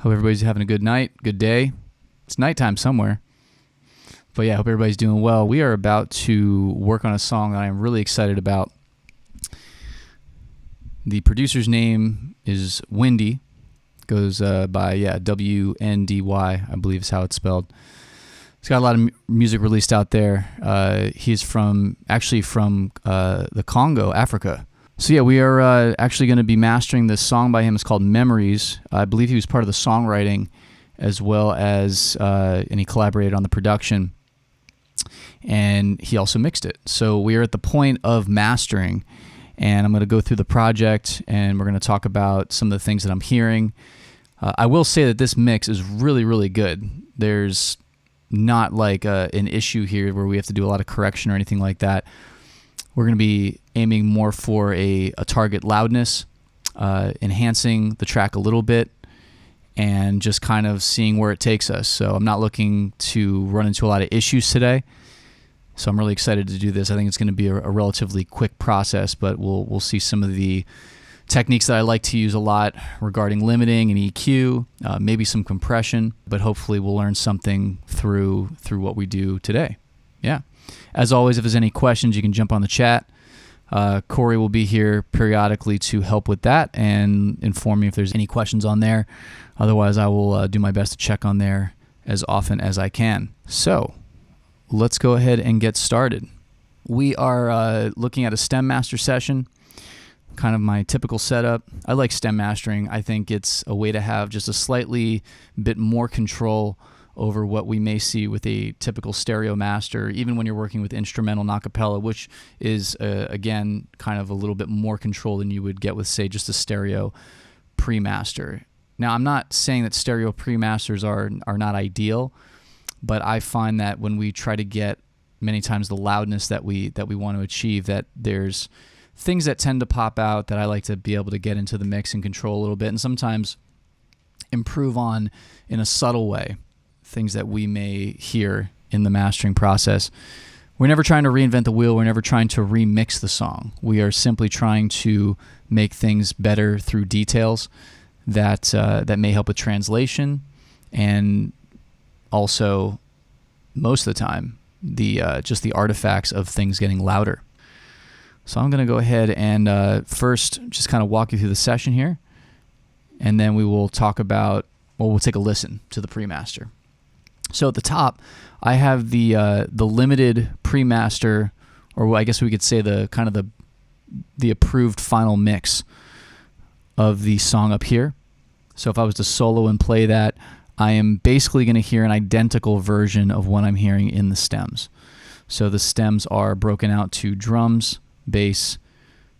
Hope everybody's having a good night, good day. It's nighttime somewhere. But yeah, I hope everybody's doing well. We are about to work on a song that I am really excited about. The producer's name is Windy. Goes by, W-N-D-Y, I believe is how it's spelled. He's got a lot of music released out there. He's from the Congo, Africa. So yeah, we are actually going to be mastering this song by him. It's called Memories. I believe he was part of the songwriting as well as, and he collaborated on the production. And he also mixed it. So we are at the point of mastering, and I'm going to go through the project, and we're going to talk about some of the things that I'm hearing. I will say that this mix is really, really good. There's not like an issue here where we have to do a lot of correction or anything like that. We're going to be aiming more for a target loudness, enhancing the track a little bit, and just kind of seeing where it takes us. So I'm not looking to run into a lot of issues today. So I'm really excited to do this. I think it's going to be a relatively quick process, but we'll see some of the techniques that I like to use a lot regarding limiting and EQ, maybe some compression, but hopefully we'll learn something through what we do today. Yeah. As always, if there's any questions, you can jump on the chat. Corey will be here periodically to help with that and inform me if there's any questions on there. Otherwise, I will do my best to check on there as often as I can. So let's go ahead and get started. We are looking at a stem master session, kind of my typical setup. I like stem mastering. I think it's a way to have just a slightly bit more control over what we may see with a typical stereo master, even when you're working with instrumental and a cappella, which is, again, kind of a little bit more control than you would get with, say, just a stereo pre-master. Now, I'm not saying that stereo pre-masters are not ideal, but I find that when we try to get many times the loudness that we want to achieve, that there's things that tend to pop out that I like to be able to get into the mix and control a little bit, and sometimes improve on in a subtle way, things that we may hear in the mastering process. We're never trying to reinvent the wheel. We're never trying to remix the song. We are simply trying to make things better through details that may help with translation, and also, most of the time, just the artifacts of things getting louder. So I'm going to go ahead and first just kind of walk you through the session here, and then we will talk about, we'll take a listen to the pre-master. So at the top, I have the limited pre-master, or I guess we could say the approved final mix of the song up here. So if I was to solo and play that, I am basically going to hear an identical version of what I'm hearing in the stems. So the stems are broken out to drums, bass,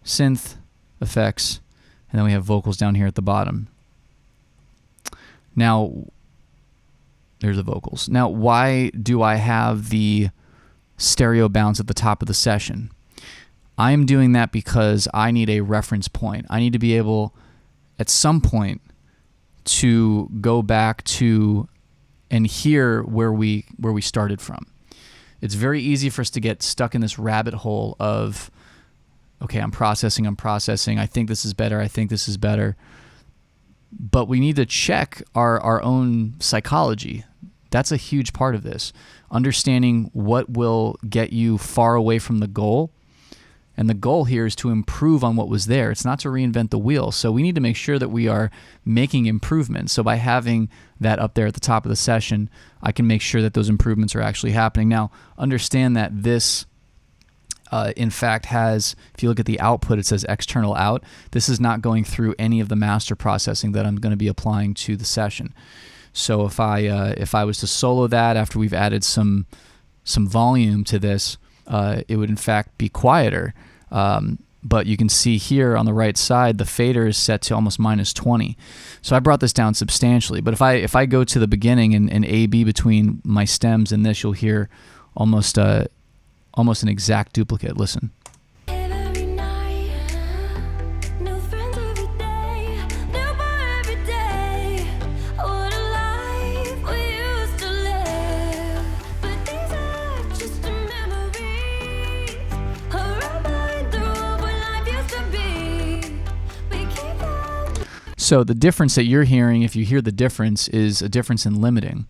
synth, effects, and then we have vocals down here at the bottom. Now, there's the vocals. Now, why do I have the stereo bounce at the top of the session? I am doing that because I need a reference point. I need to be able, at some point, to go back to and hear where we started from. It's very easy for us to get stuck in this rabbit hole of, okay, I'm processing, I think this is better. But we need to check our own psychology. That's a huge part of this. Understanding what will get you far away from the goal. And the goal here is to improve on what was there. It's not to reinvent the wheel. So we need to make sure that we are making improvements. So by having that up there at the top of the session, I can make sure that those improvements are actually happening. Now, understand that this, in fact, has, if you look at the output, it says external out. This is not going through any of the master processing that I'm going to be applying to the session. So if I was to solo that after we've added some volume to this, it would in fact be quieter. But you can see here on the right side, the fader is set to almost -20. So I brought this down substantially. But if I go to the beginning and A/B between my stems and this, you'll hear almost an exact duplicate. Listen. So the difference that you're hearing, if you hear the difference, is a difference in limiting.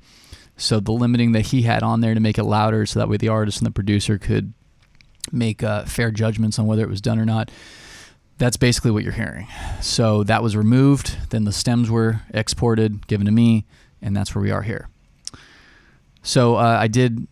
So the limiting that he had on there to make it louder so that way the artist and the producer could make fair judgments on whether it was done or not, that's basically what you're hearing. So that was removed, then the stems were exported, given to me, and that's where we are here. So I did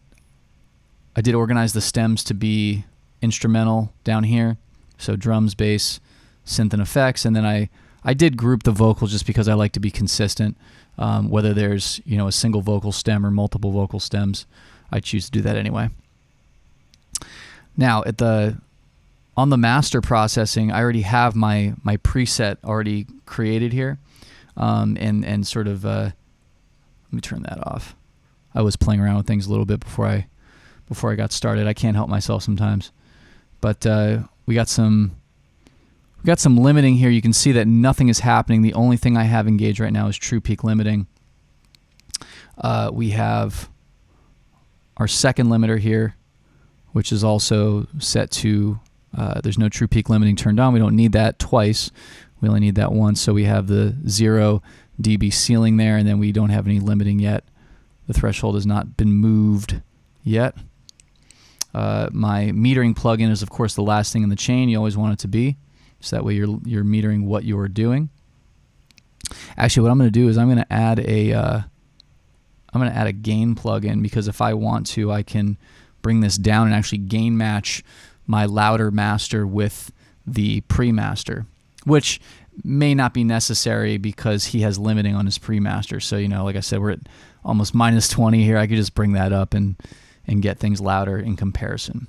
organize the stems to be instrumental down here, so drums, bass, synth, and effects, and then I did group the vocals just because I like to be consistent. Whether there's a single vocal stem or multiple vocal stems, I choose to do that anyway. Now on the master processing, I already have my preset already created here, and sort of let me turn that off. I was playing around with things a little bit before I got started. I can't help myself sometimes, but we got some limiting here. You can see that nothing is happening. The only thing I have engaged right now is true peak limiting. We have our second limiter here, which is also set to, there's no true peak limiting turned on. We don't need that twice. We only need that once. So we have the 0 dB ceiling there, and then we don't have any limiting yet. The threshold has not been moved yet. My metering plugin is, of course, the last thing in the chain. You always want it to be. So that way you're metering what you're doing. Actually, what I'm going to do is I'm going to add a gain plugin, because if I want to, I can bring this down and actually gain match my louder master with the pre-master, which may not be necessary because he has limiting on his pre-master. So, like I said, we're at almost minus 20 here. I could just bring that up and get things louder in comparison.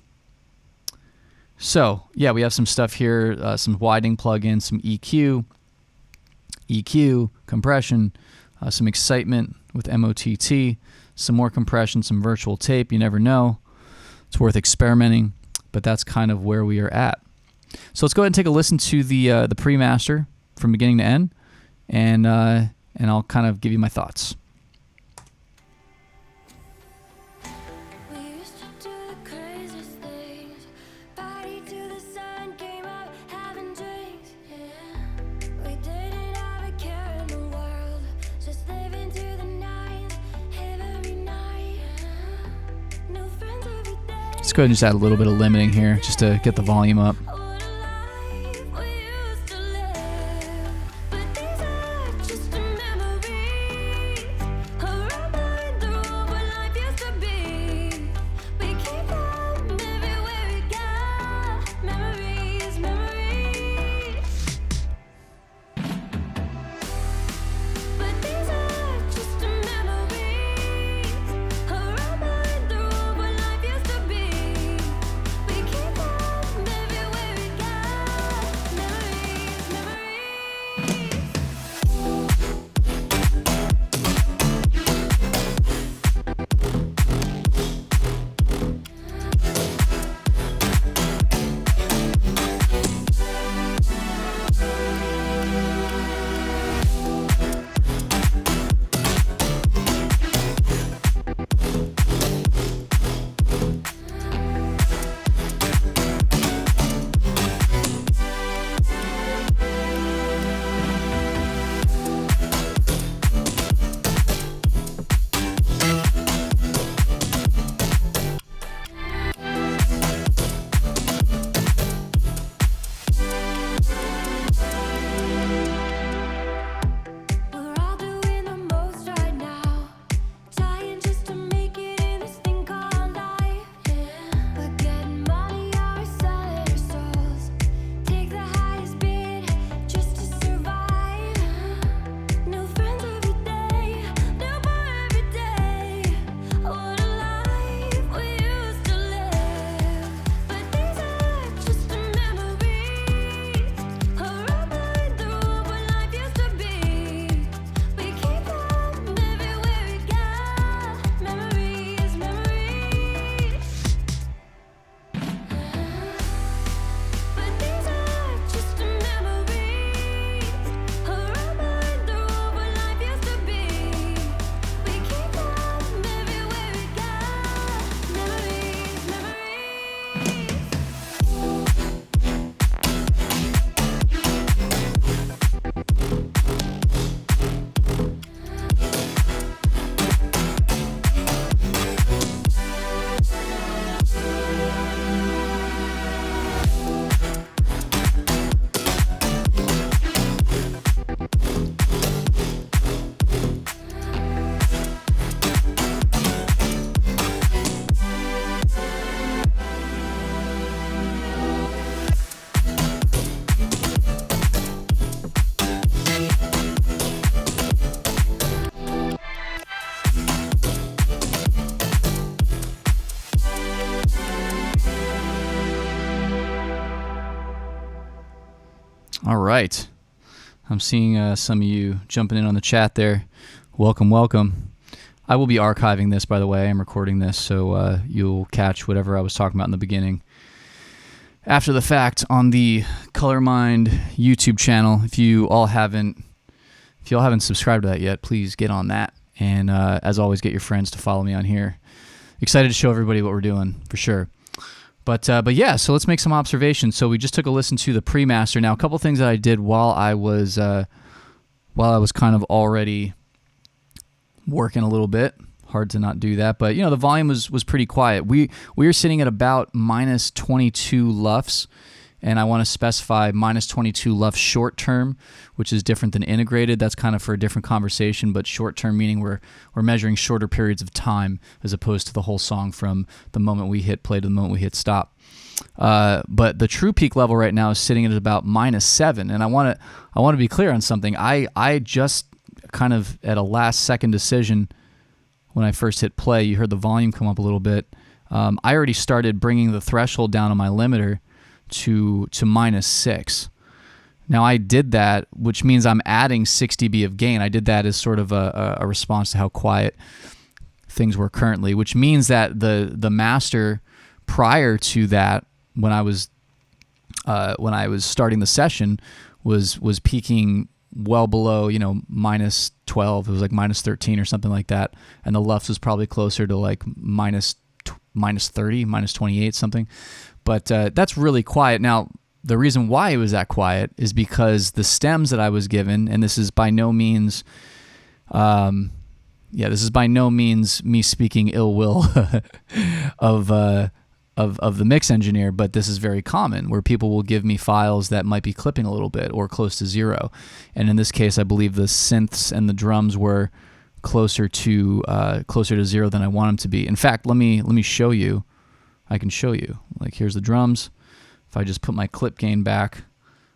So, yeah, we have some stuff here, some widening plugins, some EQ, compression, some excitement with MOTT, some more compression, some virtual tape. You never know. It's worth experimenting, but that's kind of where we are at. So let's go ahead and take a listen to the pre-master from beginning to end, and I'll kind of give you my thoughts. Let's go ahead and just add a little bit of limiting here just to get the volume up. All right. I'm seeing some of you jumping in on the chat there. Welcome, welcome. I will be archiving this, by the way. I'm recording this, so you'll catch whatever I was talking about in the beginning after the fact on the Color Mind YouTube channel. If you all haven't subscribed to that yet, please get on that. And as always, get your friends to follow me on here. Excited to show everybody what we're doing, for sure. But yeah, so let's make some observations. So we just took a listen to the pre-master. Now, a couple things that I did while I was kind of already working a little bit. Hard to not do that, but the volume was pretty quiet. We were sitting at about minus 22 LUFS, and I want to specify minus 22 LUFS short term, which is different than integrated. That's kind of for a different conversation, but short term meaning we're measuring shorter periods of time as opposed to the whole song from the moment we hit play to the moment we hit stop. But the true peak level right now is sitting at about minus 7, and I want to be clear on something. I just kind of at a last second decision when I first hit play, you heard the volume come up a little bit. I already started bringing the threshold down on my limiter to minus 6. Now I did that, which means I'm adding 6 dB of gain. I did that as sort of a response to how quiet things were currently, which means that the master prior to that, when I was starting the session, was peaking well below minus 12. It was like minus 13 or something like that, and the LUFS was probably closer to like minus 30, minus 28 something. But that's really quiet. Now, the reason why it was that quiet is because the stems that I was given, and this is by no means, me speaking ill will of the mix engineer, but this is very common where people will give me files that might be clipping a little bit or close to 0. And in this case, I believe the synths and the drums were closer to 0 than I want them to be. In fact, let me show you. I can show you. Like, here's the drums. If I just put my clip gain back,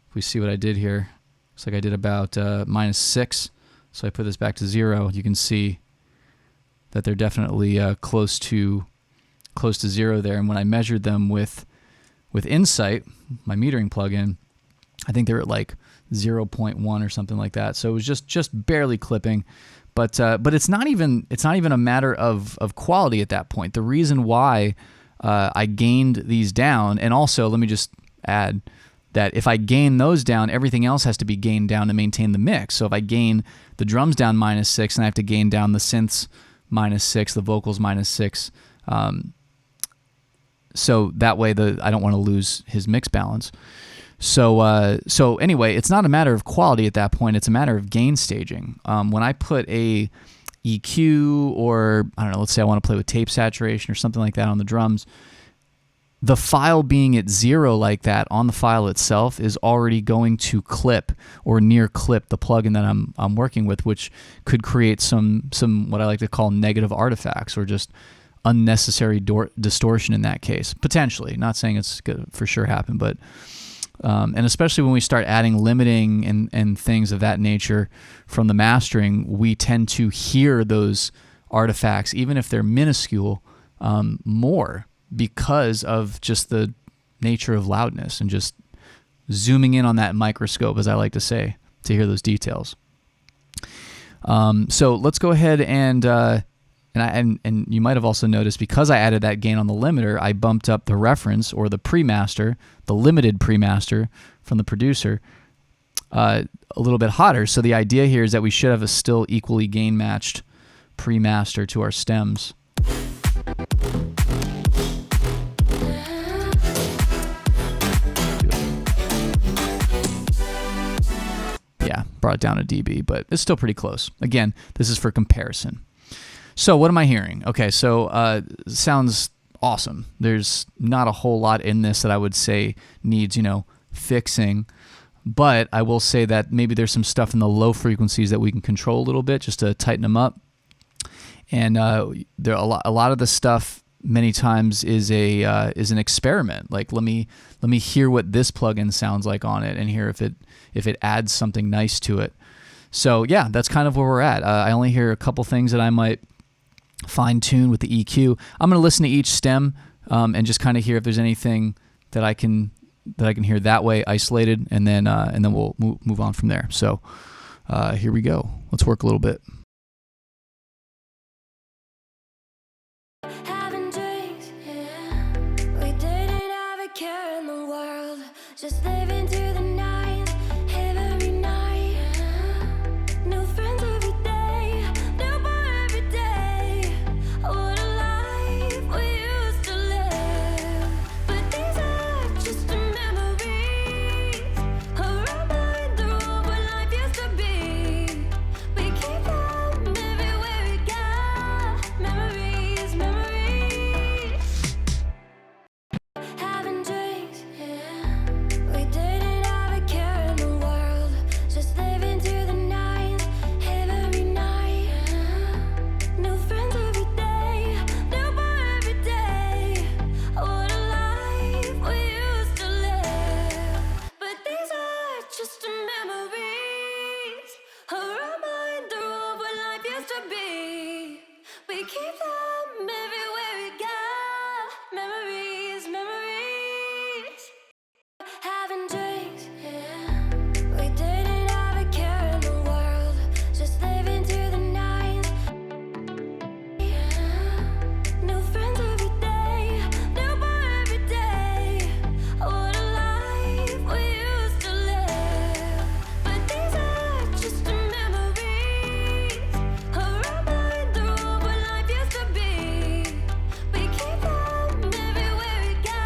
if we see what I did here, looks like I did about minus 6. So I put this back to 0. You can see that they're definitely close to 0 there. And when I measured them with Insight, my metering plugin, I think they're at like 0.1 or something like that. So it was just barely clipping. But it's not even a matter of quality at that point. The reason why I gained these down, and also let me just add that if I gain those down, everything else has to be gained down to maintain the mix. So if I gain the drums down minus 6, and I have to gain down the synths minus 6, the vocals minus 6, so that way I don't want to lose his mix balance. So anyway, it's not a matter of quality at that point. It's a matter of gain staging. When I put a EQ, or I don't know, let's say I want to play with tape saturation or something like that on the drums, the file being at 0 like that on the file itself is already going to clip or near clip the plugin that I'm working with, which could create some what I like to call negative artifacts or just unnecessary distortion in that case, potentially. Not saying it's going to for sure happen, but and especially when we start adding limiting and things of that nature from the mastering, we tend to hear those artifacts, even if they're minuscule, more because of just the nature of loudness and just zooming in on that microscope, as I like to say, to hear those details. So let's go ahead and you might have also noticed, because I added that gain on the limiter, I bumped up the reference or the pre-master, the limited pre-master from the producer, a little bit hotter. So the idea here is that we should have a still equally gain matched pre-master to our stems. Yeah, brought it down a dB, but it's still pretty close. Again, this is for comparison. So what am I hearing? Okay, so sounds awesome. There's not a whole lot in this that I would say needs, fixing, but I will say that maybe there's some stuff in the low frequencies that we can control a little bit just to tighten them up. And there a lot of the stuff many times is an experiment. Like let me hear what this plugin sounds like on it and hear if it adds something nice to it. So yeah, that's kind of where we're at. I only hear a couple things that I might fine tune with the EQ. I'm going to listen to each stem and just kind of hear if there's anything that I can that I can hear that way, isolated, and then we'll move on from there. So here we go. Let's work a little bit. Having drinks, yeah. We didn't have a care in the world, just living to the nines, every night. New friends every day, new bar every day. What a life we used to live. But these are just the memories, a reminder of what life used to be. We keep them everywhere we go. Memories, memories. Having drinks, yeah. We didn't have a care in the world, just living to the nines, every night. New friends every day, new bar every day. What a life we used to live. But these are just the memories, a reminder of what life used to be. We keep them everywhere we go. Memories, memories. Having drinks, yeah. We didn't have a care in the world, just living to the nines. New friends every day, new bar every day. What a life we used to live. But these are just the memories, a reminder of what life used to be. We keep them everywhere we go.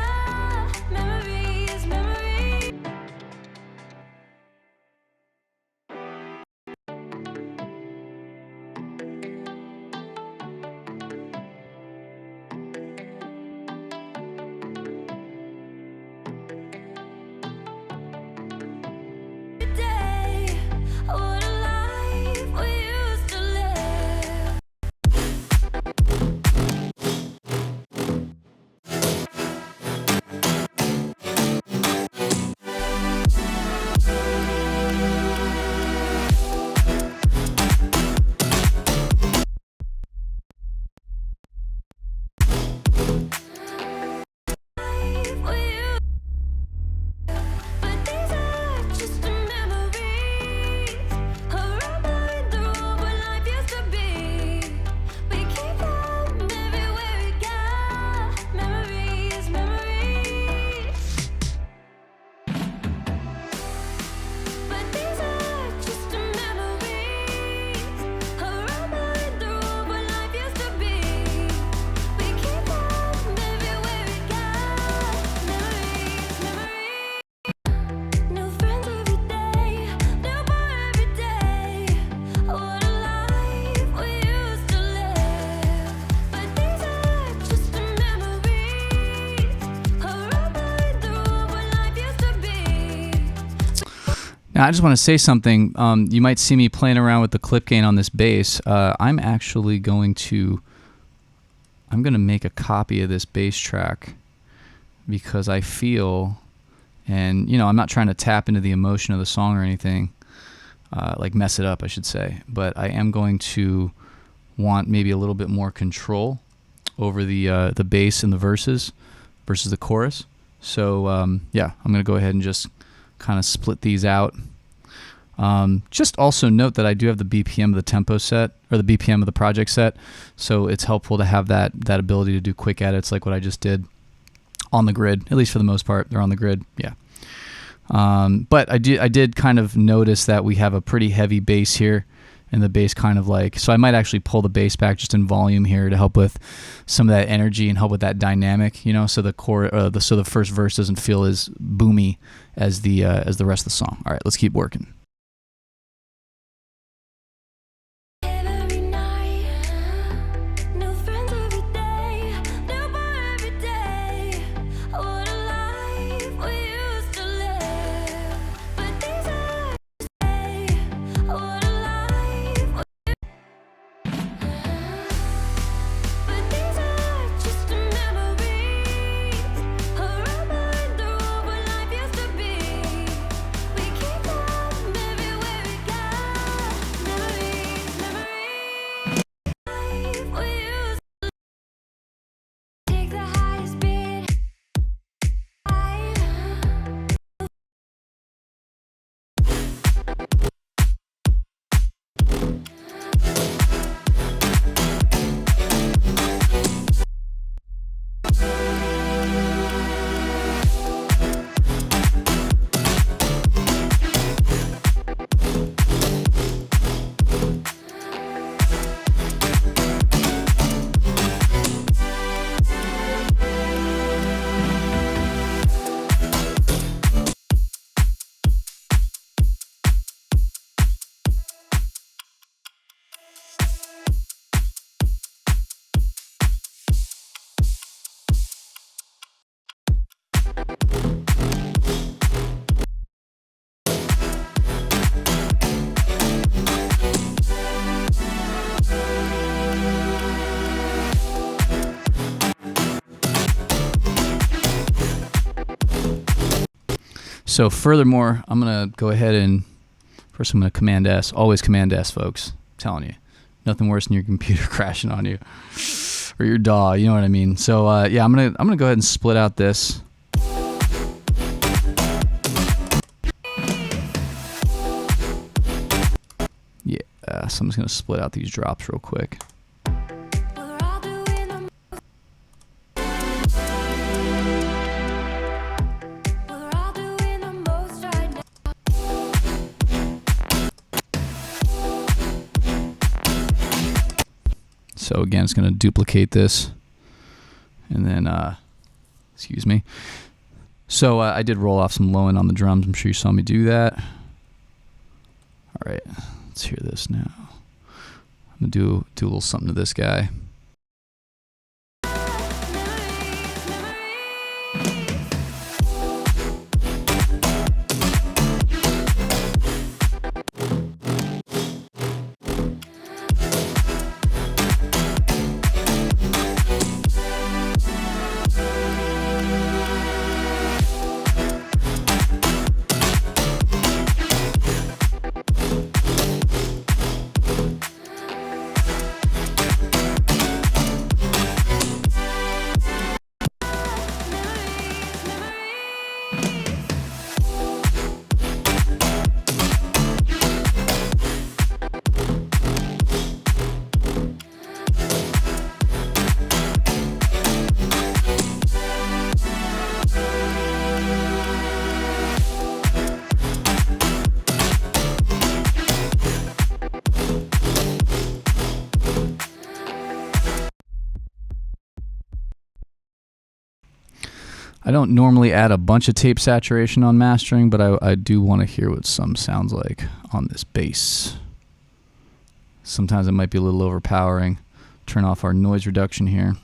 Memories, memories. Day, what a life we used to live. But these are just the memories, a reminder of what life used to be. We keep them everywhere we go. Memories, memories. But these are just the memories, a reminder of what life used to be. We keep them everywhere we go. Memories, memories. New friends every day, new bar every day. What a life we used to live. But these are just the memories, a reminder of what life used to be. Now, I just want to say something. You might see me playing around with the clip gain on this bass. I'm actually going to make a copy of this bass track because I feel, and I'm not trying to tap into the emotion of the song or anything, like mess it up, I should say. But I am going to want maybe a little bit more control over the bass and the verses versus the chorus. So yeah, I'm going to go ahead and just kind of split these out. Just also note that I do have the BPM of the tempo set, or the BPM of the project set, so it's helpful to have that ability to do quick edits like what I just did on the grid, at least for the most part. They're on the grid, yeah. But I did kind of notice that we have a pretty heavy bass here, and the bass kind of like, so I might actually pull the bass back just in volume here to help with some of that energy and help with that dynamic, so the so the first verse doesn't feel as boomy as the rest of the song. All right, let's keep working. Every night, new friends every day, new bar every day. What a life we used to live. But these are what a life. But these are just the memories, a reminder of what life used to be. We keep them So furthermore, I'm going to go ahead and first I'm going to Command S. Always Command S, folks. I'm telling you. Nothing worse than your computer crashing on you. Or your DAW, you know what I mean. So yeah, I'm gonna go ahead and split out this. Yeah, so I'm just gonna split out these drops real quick. So again, it's going to duplicate this, and then, excuse me. So I did roll off some low end on the drums. I'm sure you saw me do that. All right, let's hear this now. I'm going to do a little something to this guy. I don't normally add a bunch of tape saturation on mastering, but I do want to hear what some sounds like on this bass. Sometimes it might be a little overpowering. Turn off our noise reduction here.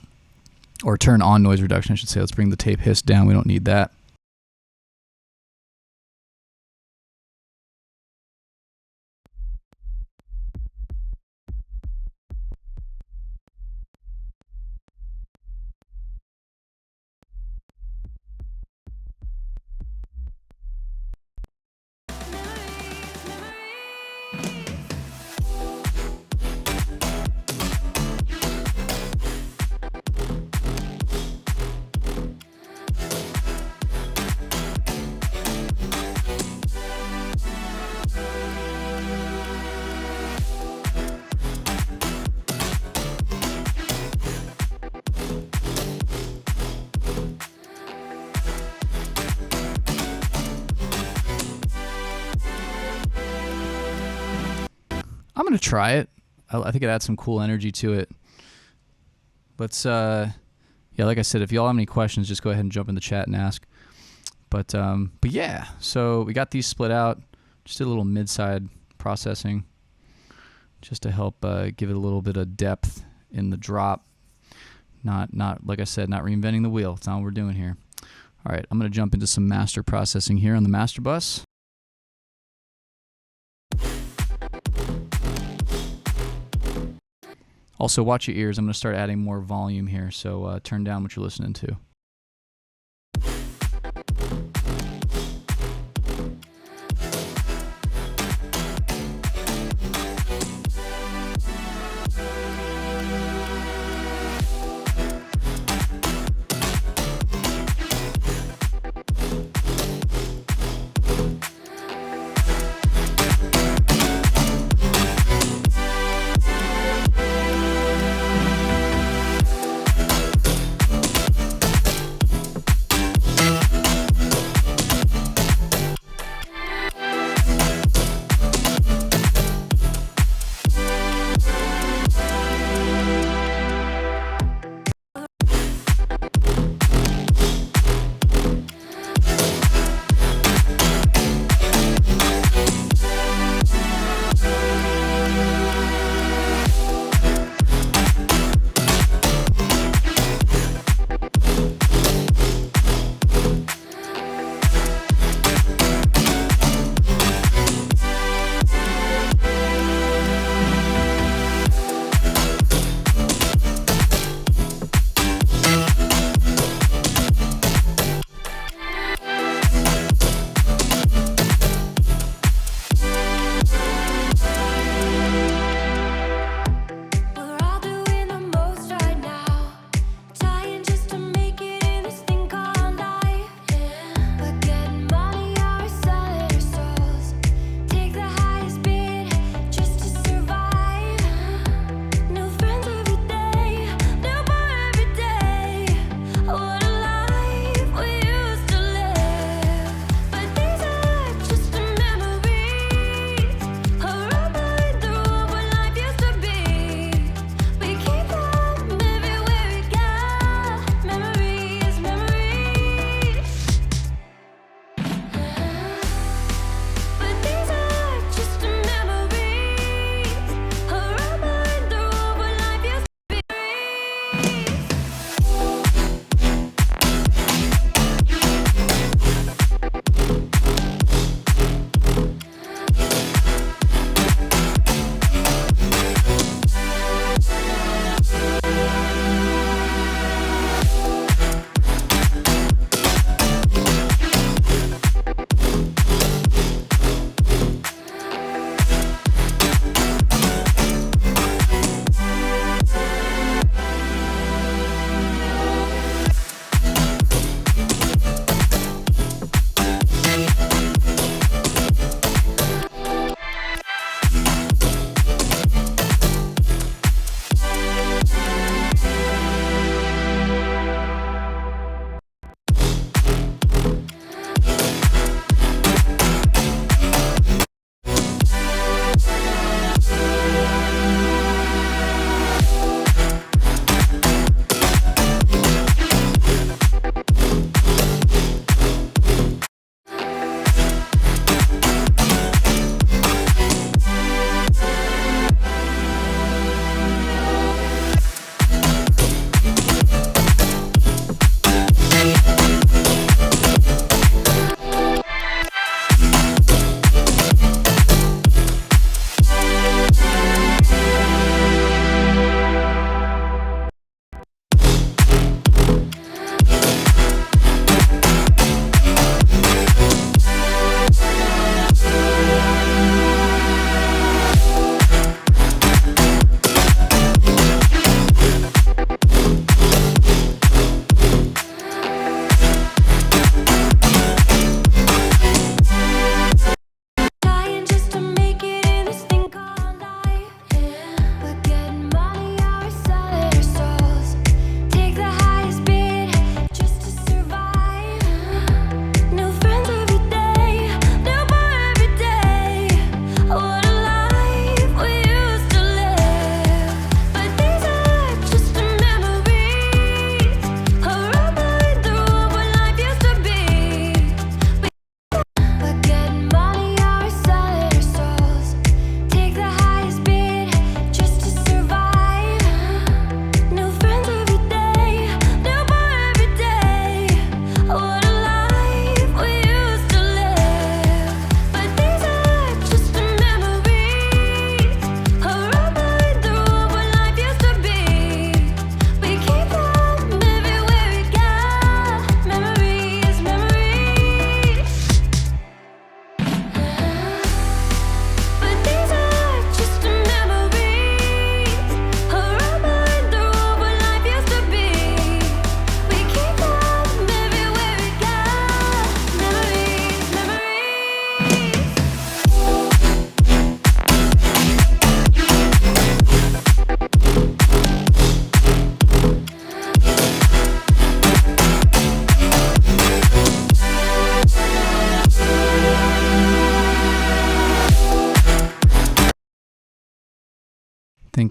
Or turn on noise reduction, I should say. Let's bring the tape hiss down. We don't need that. I'm going to try it. I think it adds some cool energy to it. Let's, yeah, like I said, if y'all have any questions, just go ahead and jump in the chat and ask. But yeah, so we got these split out. Just did a little mid-side processing just to help give it a little bit of depth in the drop. Not like I said, not reinventing the wheel. That's not what we're doing here. All right, I'm going to jump into some master processing here on the master bus. Also, watch your ears. I'm going to start adding more volume here, so turn down what you're listening to.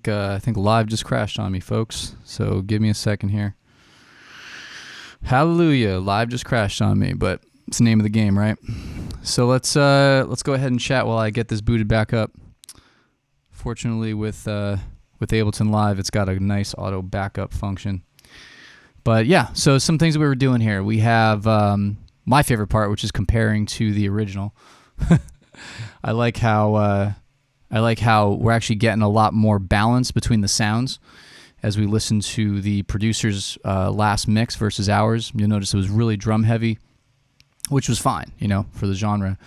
think live just crashed on me, folks. So give me a second here. Hallelujah, live just crashed on me, but it's the name of the game, right? So let's go ahead and chat while I get this booted back up. Fortunately, with Ableton Live, it's got a nice auto backup function. But yeah, so some things that we were doing here. We have my favorite part, which is comparing to the original. I like how we're actually getting a lot more balance between the sounds as we listen to the producer's last mix versus ours. You'll notice it was really drum heavy, which was fine, for the genre.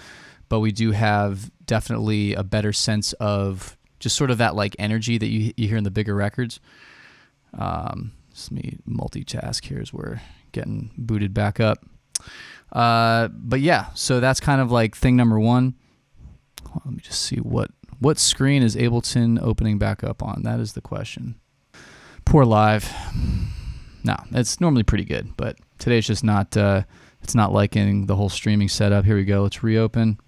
But we do have definitely a better sense of just sort of that like energy that you hear in the bigger records. Let me multitask here as we're getting booted back up. But yeah, so that's kind of like thing number one. Let me just see what screen is Ableton opening back up on. That is the question. Poor live. No, it's normally pretty good, but today it's just not. It's not liking the whole streaming setup. Here we go. Let's reopen.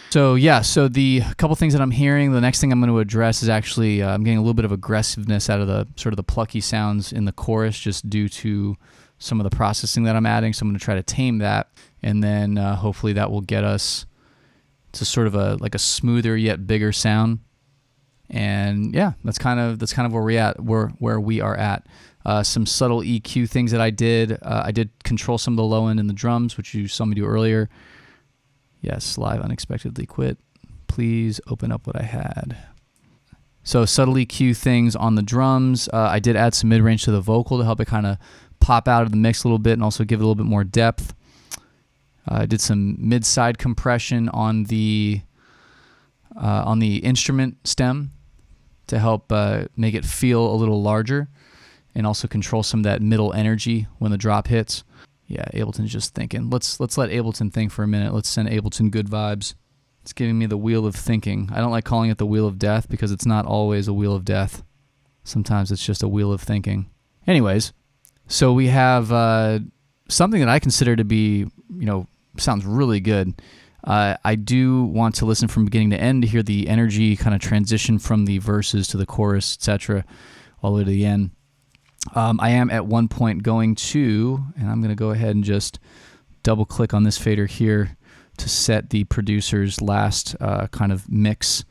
So yeah, so the couple things that I'm hearing, the next thing I'm going to address is actually I'm getting a little bit of aggressiveness out of the sort of the plucky sounds in the chorus just due to some of the processing that I'm adding. So I'm going to try to tame that, and then hopefully that will get us to sort of a smoother yet bigger sound. And yeah, that's kind of where we are at. Some subtle EQ things that I did. I did control some of the low end in the drums, which you saw me do earlier. Yes, live unexpectedly quit. Please open up what I had. So subtle EQ things on the drums. I did add some mid-range to the vocal to help it kind of pop out of the mix a little bit and also give it a little bit more depth. I did some mid-side compression on the instrument stem to help make it feel a little larger and also control some of that middle energy when the drop hits. Yeah, Ableton's just thinking. Let's let Ableton think for a minute. Let's send Ableton good vibes. It's giving me the wheel of thinking. I don't like calling it the wheel of death because it's not always a wheel of death. Sometimes it's just a wheel of thinking. Anyways, so we have something that I consider to be, sounds really good. I do want to listen from beginning to end to hear the energy kind of transition from the verses to the chorus, etc., all the way to the end. I am at one point going to, and I'm going to go ahead and just double click on this fader here to set the producer's last kind of mix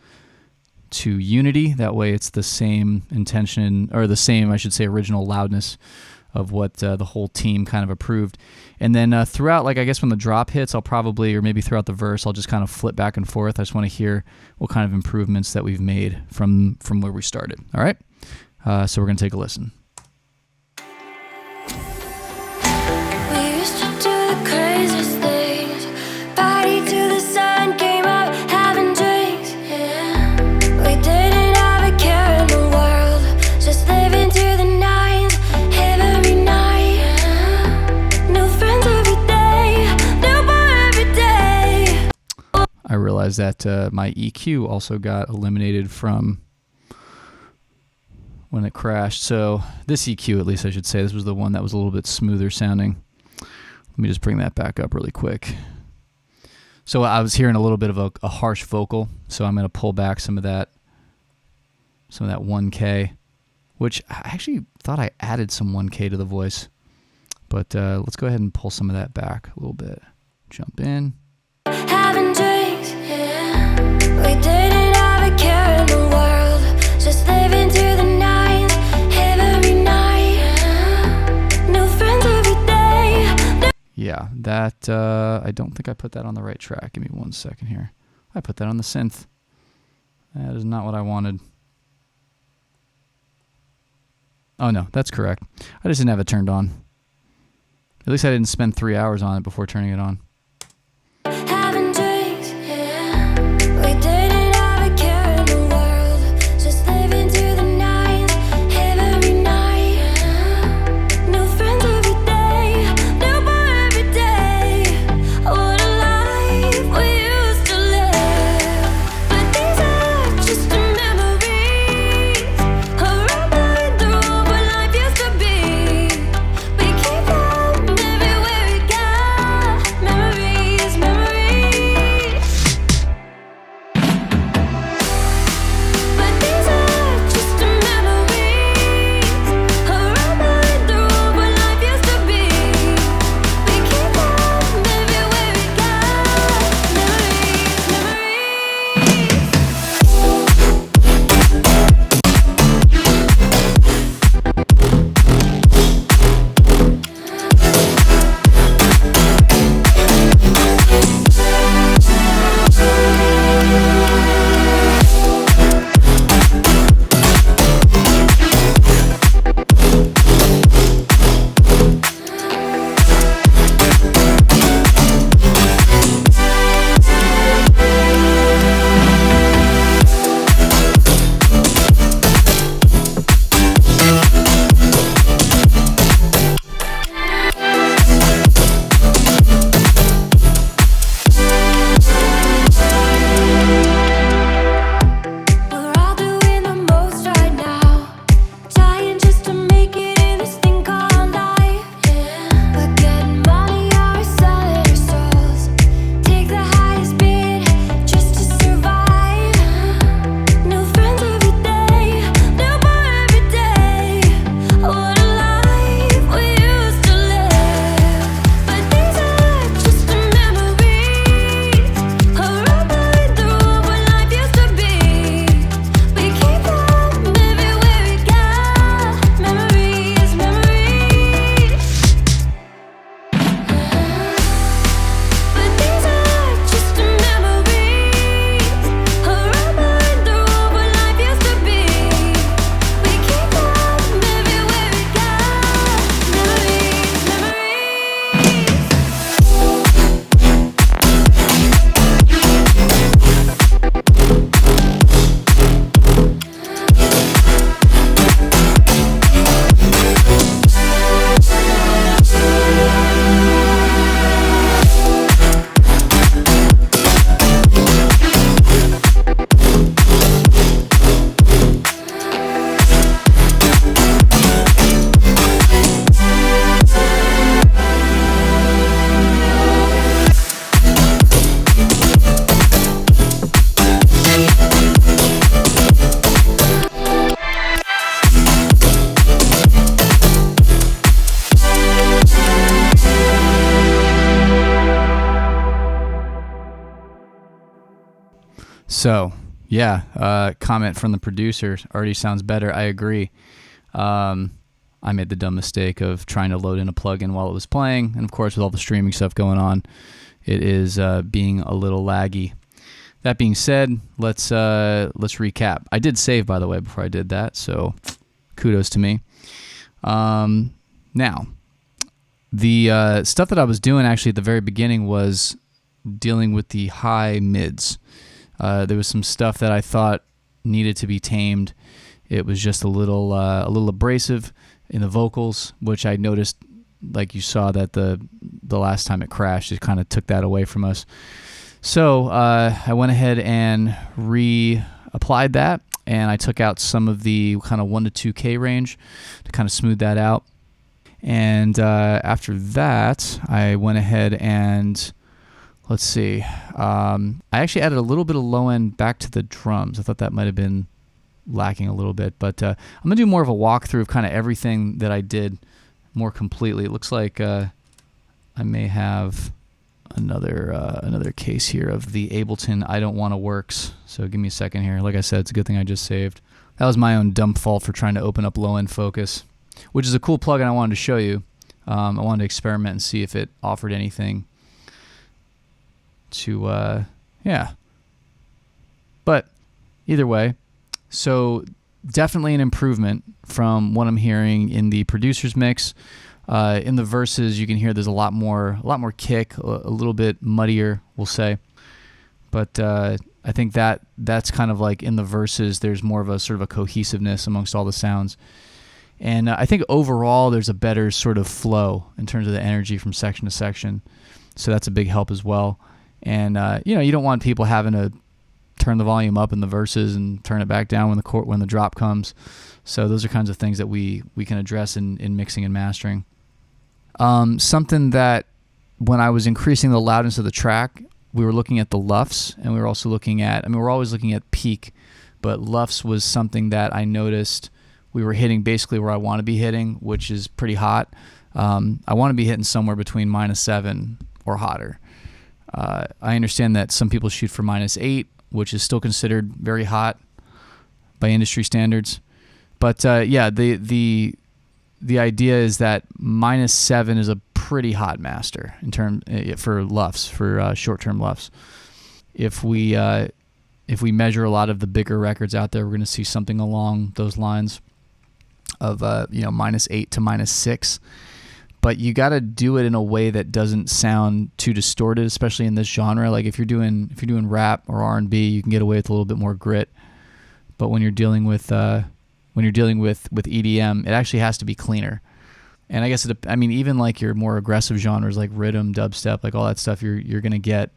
to unity. That way it's the same intention, or the same, I should say, original loudness of what the whole team kind of approved. And then throughout, like I guess when the drop hits, I'll probably, or maybe throughout the verse, I'll just kind of flip back and forth. I just want to hear what kind of improvements that we've made from where we started. All right? So we're going to take a listen. We used to do the craziest things. Party till the sun came up, having drinks. Yeah. We didn't have a care in the world, just living through the nines, every night. Yeah. New friends every day, new bar every day. I realized that my EQ also got eliminated from when it crashed. So this EQ, at least I should say, this was the one that was a little bit smoother sounding. Let me just bring that back up really quick. So I was hearing a little bit of a harsh vocal, so I'm going to pull back some of that 1K, which I actually thought I added some 1K to the voice. But let's go ahead and pull some of that back a little bit. Jump in. Having drinks, yeah. We didn't have a care in the world, just living through the nines, every night. Yeah. New friends every day. Yeah, that, I don't think I put that on the right track. Give me 1 second here. I put that on the synth. That is not what I wanted. Oh no, that's correct. I just didn't have it turned on. At least I didn't spend 3 hours on it before turning it on. Having drinks, yeah. We didn't have a care in the world, just living through the nines, every night. Yeah. New friends every day, new bar every day. What a life we used to live. But these are just memories of running through what life used to be. We keep them everywhere we go. Memories. So, yeah, comment from the producer already sounds better. I agree. I made the dumb mistake of trying to load in a plugin while it was playing, and of course, with all the streaming stuff going on, it is being a little laggy. That being said, let's recap. I did save, by the way, before I did that, so kudos to me. Now, the stuff that I was doing actually at the very beginning was dealing with the high mids. There was some stuff that I thought needed to be tamed. It was just a little abrasive in the vocals, which I noticed, like you saw, that the last time it crashed, it kind of took that away from us. So I went ahead and reapplied that, and I took out some of the kind of 1 to 2K range to kind of smooth that out. And after that, I went ahead and, let's see, I actually added a little bit of low end back to the drums. I thought that might have been lacking a little bit, but I'm gonna do more of a walkthrough of kind of everything that I did more completely. It looks like I may have another case here of the Ableton I Don't Wanna Works. So give me a second here. Like I said, it's a good thing I just saved. That was my own dumb fault for trying to open up low end focus, which is a cool plugin I wanted to show you. I wanted to experiment and see if it offered anything to but either way, so definitely an improvement from what I'm hearing in the producer's mix. In the verses, you can hear there's a lot more kick, a little bit muddier, we'll say. But I think that's kind of like in the verses, there's more of a sort of a cohesiveness amongst all the sounds. And I think overall, there's a better sort of flow in terms of the energy from section to section. So that's a big help as well. And you don't want people having to turn the volume up in the verses and turn it back down when the drop comes. So those are kinds of things that we can address in mixing and mastering. Something that when I was increasing the loudness of the track, we were looking at the LUFS, and we were also looking at, we're always looking at peak, but LUFS was something that I noticed we were hitting basically where I want to be hitting, which is pretty hot. I want to be hitting somewhere between -7 or hotter. I understand that some people shoot for -8, which is still considered very hot by industry standards. But the idea is that -7 is a pretty hot master in term for LUFS, for short-term LUFS. If we measure a lot of the bigger records out there, we're going to see something along those lines of -8 to -6. But you got to do it in a way that doesn't sound too distorted, especially in this genre. Like if you're doing rap or R&B, you can get away with a little bit more grit. But when you're dealing with EDM, it actually has to be cleaner. And I guess even like your more aggressive genres like rhythm, dubstep, like all that stuff, you're gonna get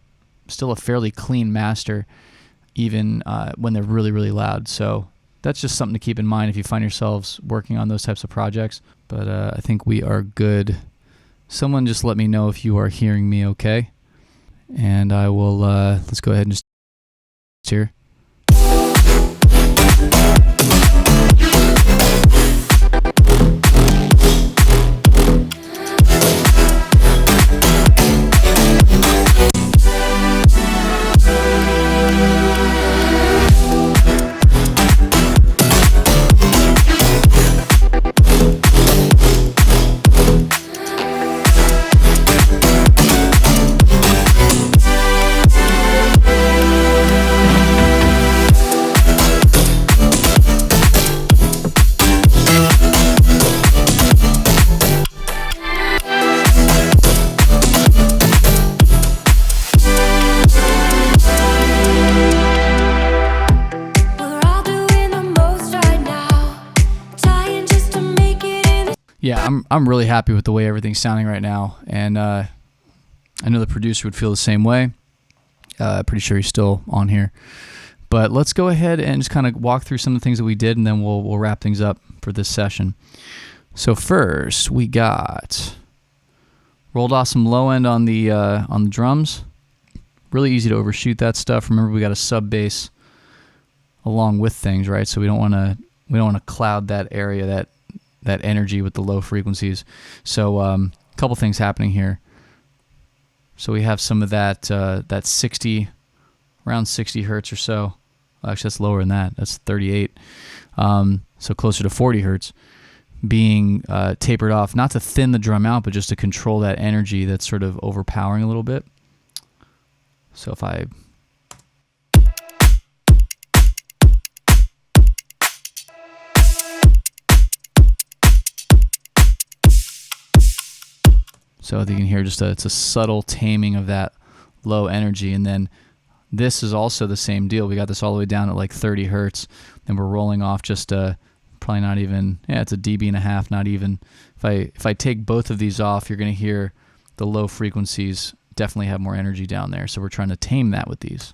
still a fairly clean master, even when they're really, really loud. So that's just something to keep in mind if you find yourselves working on those types of projects. But I think we are good. Someone just let me know if you are hearing me okay. And I will, let's go ahead and just here. Yeah, I'm really happy with the way everything's sounding right now, and I know the producer would feel the same way. Pretty sure he's still on here. But let's go ahead and just kind of walk through some of the things that we did, and then we'll wrap things up for this session. So first, we rolled off some low end on the drums. Really easy to overshoot that stuff. Remember, we got a sub bass along with things, right? So we don't want to cloud that area, that energy with the low frequencies. So a couple things happening here. So we have some of that 60 around 60 hertz or so. Actually, that's lower than that. That's 38. So closer to 40 hertz being tapered off, not to thin the drum out, but just to control that energy that's sort of overpowering a little bit. So if I... So you can hear just it's a subtle taming of that low energy. And then this is also the same deal. We got this all the way down at like 30 hertz, and we're rolling off just probably not even, it's a dB and a half, not even. If I take both of these off, you're going to hear the low frequencies definitely have more energy down there. So we're trying to tame that with these.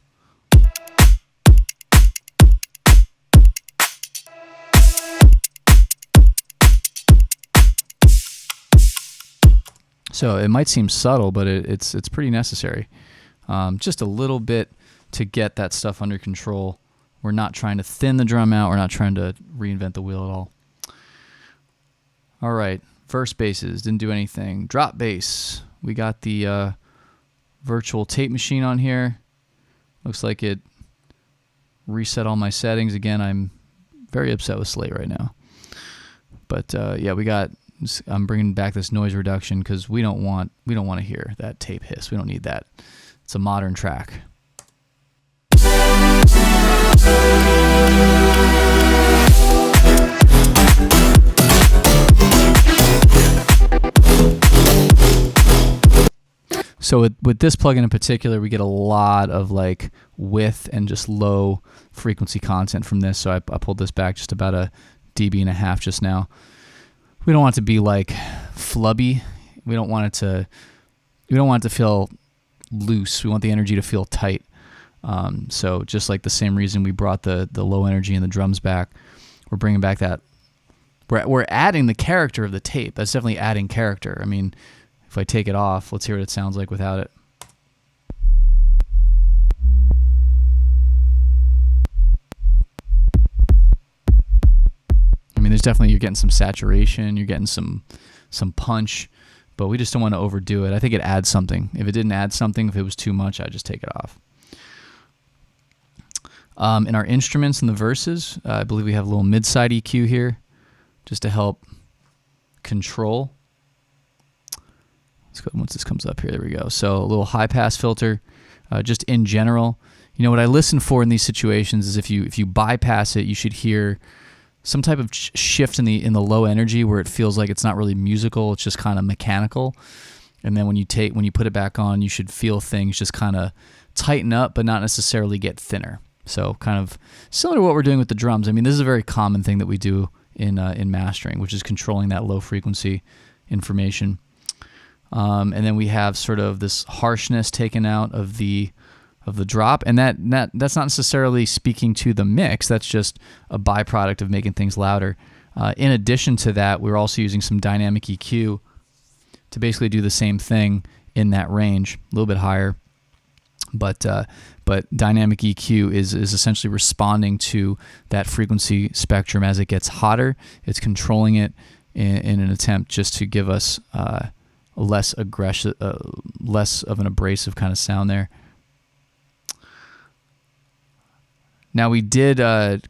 So it might seem subtle, but it's pretty necessary. Just a little bit to get that stuff under control. We're not trying to thin the drum out. We're not trying to reinvent the wheel at all. All right, verse basses, didn't do anything. Drop bass, we got the virtual tape machine on here. Looks like it reset all my settings. Again, I'm very upset with Slate right now. But yeah, I'm bringing back this noise reduction because we don't want to hear that tape hiss. We don't need that. It's a modern track. So with this plugin in particular, we get a lot of like width and just low frequency content from this. So I pulled this back just about a dB and a half just now. We don't want it to be like flubby. We don't want it to feel loose. We want the energy to feel tight. So just like the same reason we brought the low energy in the drums back, we're bringing back that. We're adding the character of the tape. That's definitely adding character. I mean, if I take it off, let's hear what it sounds like without it. I mean, there's definitely, you're getting some saturation, you're getting some punch, but we just don't want to overdo it. I think it adds something. If it didn't add something, if it was too much, I'd just take it off. In our instruments and the verses, I believe we have a little mid-side EQ here just to help control. Let's go once this comes up here. There we go. So a little high-pass filter, just in general. You know, what I listen for in these situations is if you bypass it, you should hear some type of shift in the low energy where it feels like it's not really musical, it's just kind of mechanical. And then when you put it back on, you should feel things just kind of tighten up, but not necessarily get thinner. So kind of similar to what we're doing with the drums. I mean, this is a very common thing that we do in mastering, which is controlling that low frequency information. And then we have sort of this harshness taken out of the drop, and that's not necessarily speaking to the mix. That's just a byproduct of making things louder. In addition to that, we're also using some dynamic EQ to basically do the same thing in that range, a little bit higher. But dynamic EQ is essentially responding to that frequency spectrum as it gets hotter. It's controlling it in an attempt just to give us less aggressive, less of an abrasive kind of sound there. Now we did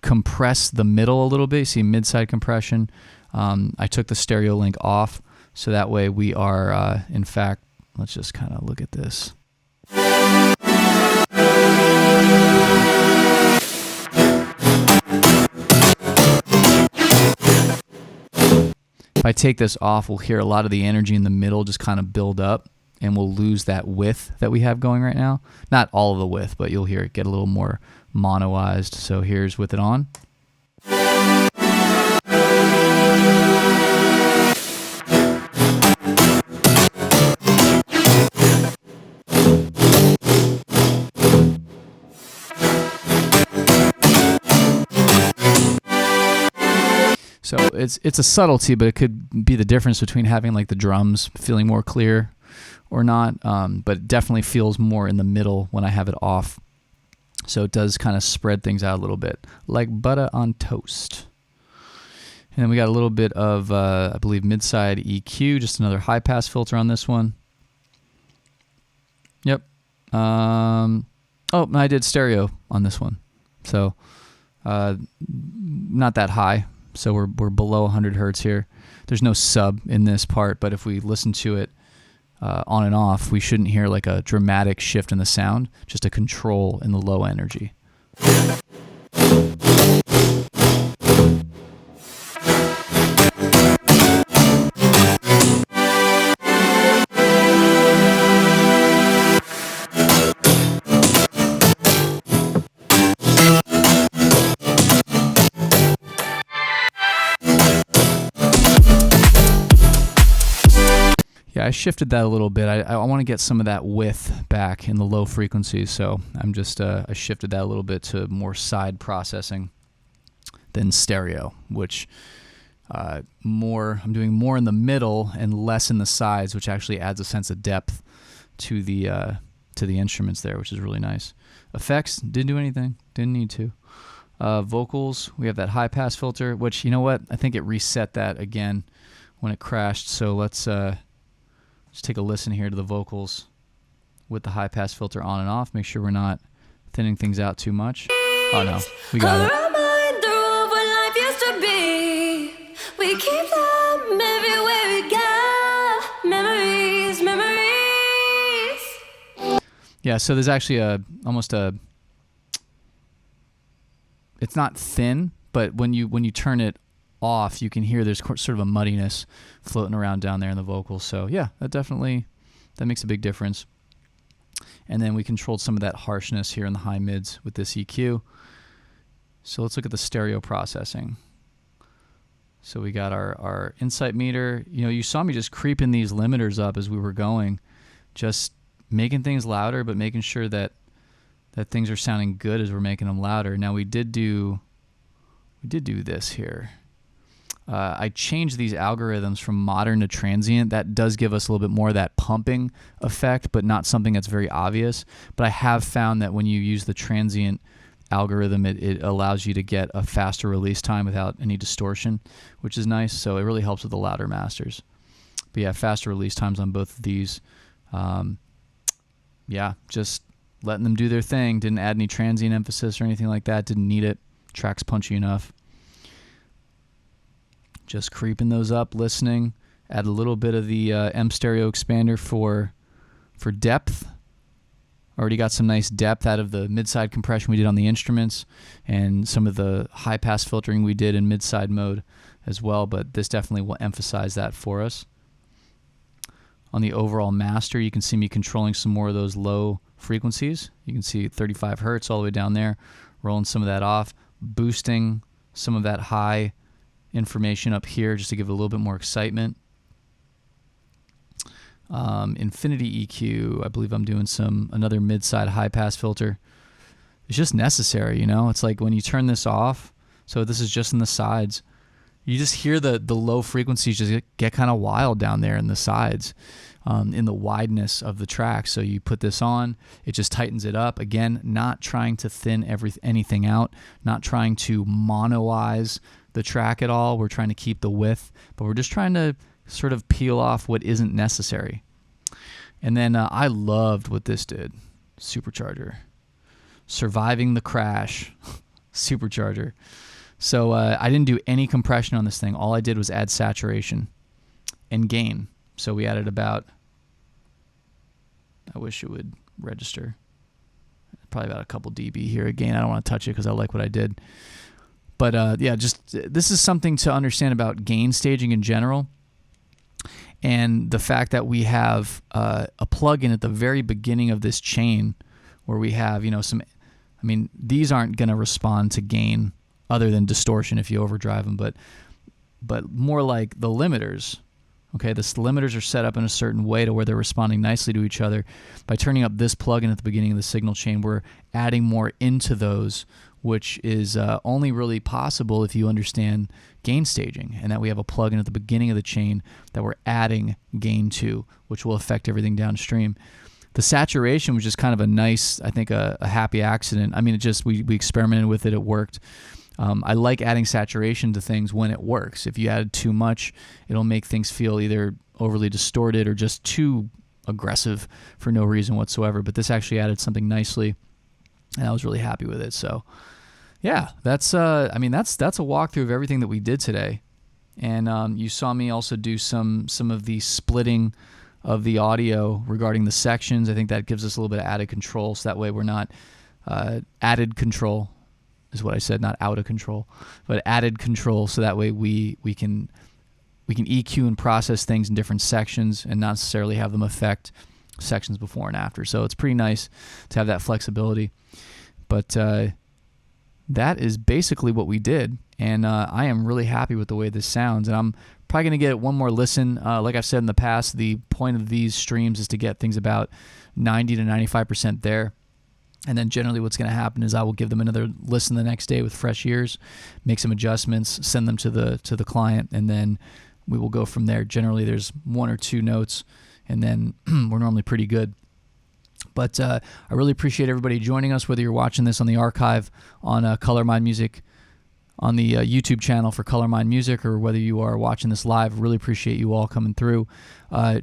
compress the middle a little bit. You see mid-side compression. I took the stereo link off, so that way we are, in fact, let's just kind of look at this. If I take this off, we'll hear a lot of the energy in the middle just kind of build up, and we'll lose that width that we have going right now. Not all of the width, but you'll hear it get a little more monoized. So here's with it on. So it's a subtlety, but it could be the difference between having like the drums feeling more clear or not. But it definitely feels more in the middle when I have it off. So it does kind of spread things out a little bit, like butter on toast. And then we got a little bit of, I believe, mid-side EQ, just another high-pass filter on this one. Yep. Oh, I did stereo on this one. So not that high. So we're below 100 hertz here. There's no sub in this part, but if we listen to it on and off, we shouldn't hear like a dramatic shift in the sound, just a control in the low energy. Yeah, I shifted that a little bit. I want to get some of that width back in the low frequencies, so I'm just I shifted that a little bit to more side processing than stereo, which I'm doing more in the middle and less in the sides, which actually adds a sense of depth to the instruments there, which is really nice. Effects, didn't do anything, didn't need to. Vocals, we have that high pass filter, which, you know what, I think it reset that again when it crashed, so let's just take a listen here to the vocals with the high pass filter on and off. Make sure we're not thinning things out too much. Oh no, we got it. A reminder of what life used to be. We keep them everywhere we go. Memories, memories. Yeah, so there's actually it's not thin, but when you turn it off, you can hear there's sort of a muddiness floating around down there in the vocals. So yeah, that makes a big difference. And then we controlled some of that harshness here in the high mids with this EQ. So let's look at the stereo processing. So we got our insight meter. You know, you saw me just creeping these limiters up as we were going, just making things louder, but making sure that things are sounding good as we're making them louder. Now we did do this here. I changed these algorithms from modern to transient. That does give us a little bit more of that pumping effect, but not something that's very obvious. But I have found that when you use the transient algorithm, it allows you to get a faster release time without any distortion, which is nice. So it really helps with the louder masters. But yeah, faster release times on both of these. Yeah, just letting them do their thing. Didn't add any transient emphasis or anything like that. Didn't need it. Track's punchy enough. Just creeping those up, listening. Add a little bit of the M stereo expander for depth. Already got some nice depth out of the mid-side compression we did on the instruments and some of the high-pass filtering we did in mid-side mode as well, but this definitely will emphasize that for us. On the overall master, you can see me controlling some more of those low frequencies. You can see 35 hertz all the way down there, rolling some of that off, boosting some of that high information up here just to give it a little bit more excitement. Infinity EQ, I believe I'm doing another mid-side high-pass filter. It's just necessary, you know? It's like when you turn this off, so this is just in the sides, you just hear the low frequencies just get kind of wild down there in the sides, in the wideness of the track. So you put this on, it just tightens it up. Again, not trying to thin anything out, not trying to monoize the track at all. We're trying to keep the width, but we're just trying to sort of peel off what isn't necessary. And then I loved what this did. Supercharger. Surviving the crash. Supercharger. So I didn't do any compression on this thing. All I did was add saturation and gain. So we added about, I wish it would register, probably about a couple dB here again. I don't want to touch it because I like what I did. But yeah, just this is something to understand about gain staging in general. And the fact that we have a plugin at the very beginning of this chain where we have, these aren't going to respond to gain other than distortion if you overdrive them, but more like the limiters. Okay, the limiters are set up in a certain way to where they're responding nicely to each other. By turning up this plugin at the beginning of the signal chain, we're adding more into those, which is only really possible if you understand gain staging, and that we have a plugin at the beginning of the chain that we're adding gain to, which will affect everything downstream. The saturation was just kind of a nice, I think, a happy accident. I mean, we experimented with it, it worked. I like adding saturation to things when it works. If you add too much, it'll make things feel either overly distorted or just too aggressive for no reason whatsoever. But this actually added something nicely. and I was really happy with it. So yeah, that's a walkthrough of everything that we did today. And you saw me also do some of the splitting of the audio regarding the sections. I think that gives us a little bit of added control, so that way we're not added control is what I said, not out of control, but added control, so that way we can EQ and process things in different sections and not necessarily have them affect sections before and after. So it's pretty nice to have that flexibility. But that is basically what we did, and I am really happy with the way this sounds, and I'm probably going to get it one more listen. Like I've said in the past, the point of these streams is to get things about 90 to 95% there. And then generally what's going to happen is I will give them another listen the next day with fresh ears, make some adjustments, send them to the client, and then we will go from there. Generally there's one or two notes, and then we're normally pretty good. But I really appreciate everybody joining us, whether you're watching this on the archive on Color Mind Music, on the YouTube channel for Color Mind Music, or whether you are watching this live. Really appreciate you all coming through.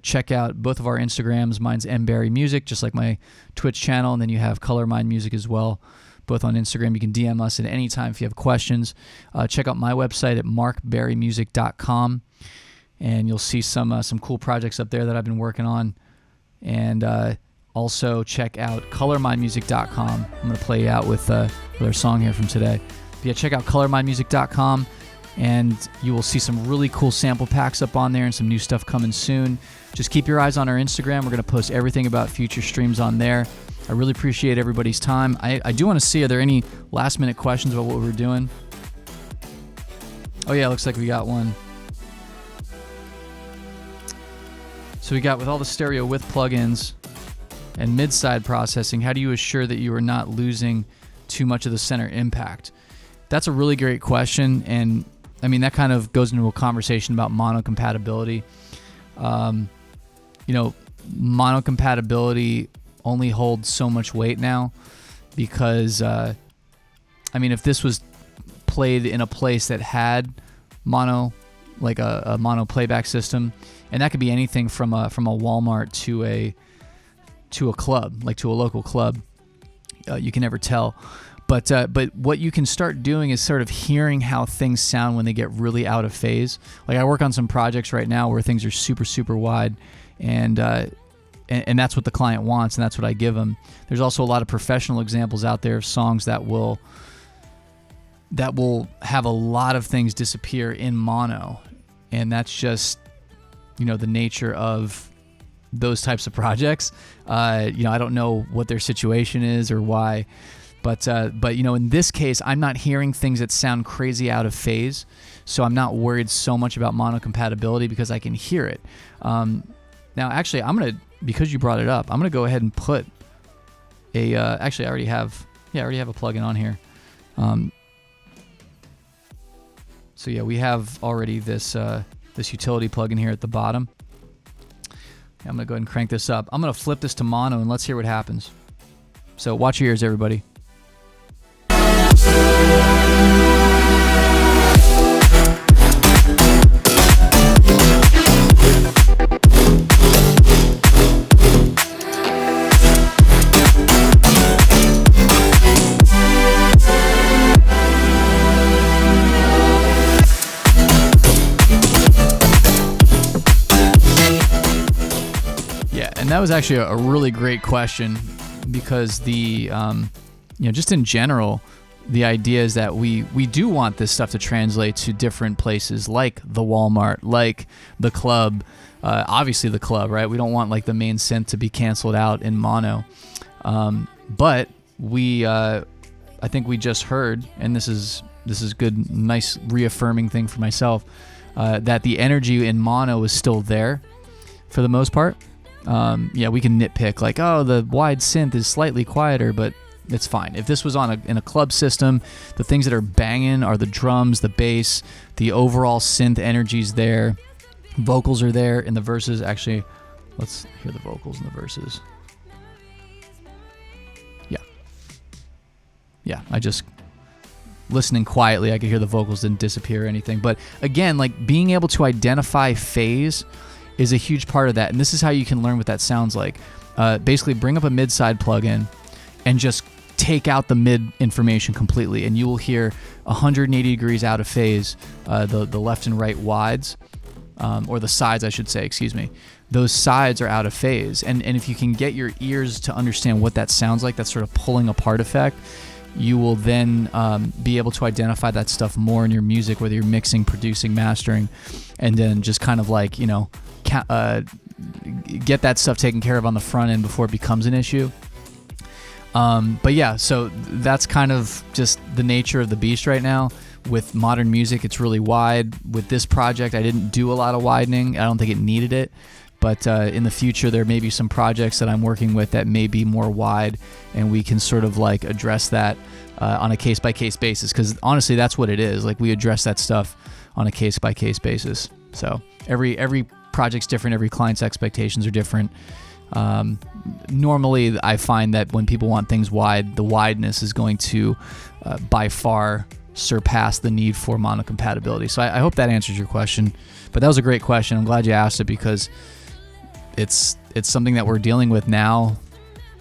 Check out both of our Instagrams. Mine's Barrie Music, just like my Twitch channel, and then you have Color Mind Music as well, both on Instagram. You can DM us at any time if you have questions. Check out my website at markbarrymusic.com, and you'll see some cool projects up there that I've been working on. And also check out colormindmusic.com. I'm going to play you out with our song here from today. But yeah, check out colormindmusic.com, and you will see some really cool sample packs up on there and some new stuff coming soon. Just keep your eyes on our Instagram. We're going to post everything about future streams on there. I really appreciate everybody's time. I do want to see, are there any last minute questions about what we're doing? Oh yeah, looks like we got one. So we got, with all the stereo width plugins and mid-side processing, how do you assure that you are not losing too much of the center impact? That's a really great question, and I mean that kind of goes into a conversation about mono compatibility. Mono compatibility only holds so much weight now, because if this was played in a place that had mono, like a mono playback system, and that could be anything from a Walmart to a club, like to a local club, you can never tell. But what you can start doing is sort of hearing how things sound when they get really out of phase. Like I work on some projects right now where things are super, super wide, and that's what the client wants, and that's what I give them. There's also a lot of professional examples out there of songs that will have a lot of things disappear in mono, and that's just the nature of those types of projects. I don't know what their situation is or why. But in this case, I'm not hearing things that sound crazy out of phase, so I'm not worried so much about mono compatibility because I can hear it. Now, actually, because you brought it up, I'm gonna go ahead and put a. Actually, I already have a plugin on here. So yeah, we have already this utility plugin here at the bottom. I'm gonna go ahead and crank this up. I'm gonna flip this to mono and let's hear what happens. So watch your ears, everybody. Yeah, and that was actually a really great question, because just in general, the idea is that we do want this stuff to translate to different places, like the Walmart, like the club, obviously the club, right? We don't want like the main synth to be canceled out in mono. But I think we just heard, and this is good, nice reaffirming thing for myself, that the energy in mono is still there for the most part. We can nitpick like, oh, the wide synth is slightly quieter, but it's fine. If this was in a club system, the things that are banging are the drums, the bass, the overall synth energy's there. Vocals are there in the verses. Actually, let's hear the vocals in the verses. Yeah, I just, listening quietly, I could hear the vocals didn't disappear or anything. But again, like being able to identify phase is a huge part of that. And this is how you can learn what that sounds like. Basically, bring up a mid-side plugin and just take out the mid information completely, and you will hear 180 degrees out of phase, the left and right wides, or the sides, I should say, excuse me. Those sides are out of phase. And if you can get your ears to understand what that sounds like, that sort of pulling apart effect, you will then be able to identify that stuff more in your music, whether you're mixing, producing, mastering, and then just kind of like, get that stuff taken care of on the front end before it becomes an issue. But yeah, so that's kind of just the nature of the beast right now. With modern music, it's really wide. With this project, I didn't do a lot of widening. I don't think it needed it. But in the future, there may be some projects that I'm working with that may be more wide, and we can sort of like address that on a case-by-case basis. Because honestly, that's what it is. Like, we address that stuff on a case-by-case basis. So every project's different. Every client's expectations are different. Normally, I find that when people want things wide, the wideness is going to by far surpass the need for monocompatibility. So I hope that answers your question. But that was a great question. I'm glad you asked it, because it's something that we're dealing with now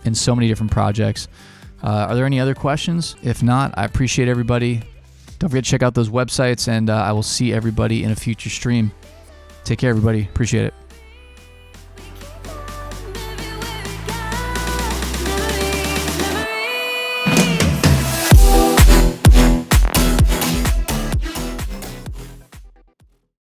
in so many different projects. Are there any other questions? If not, I appreciate everybody. Don't forget to check out those websites, and I will see everybody in a future stream. Take care, everybody. Appreciate it.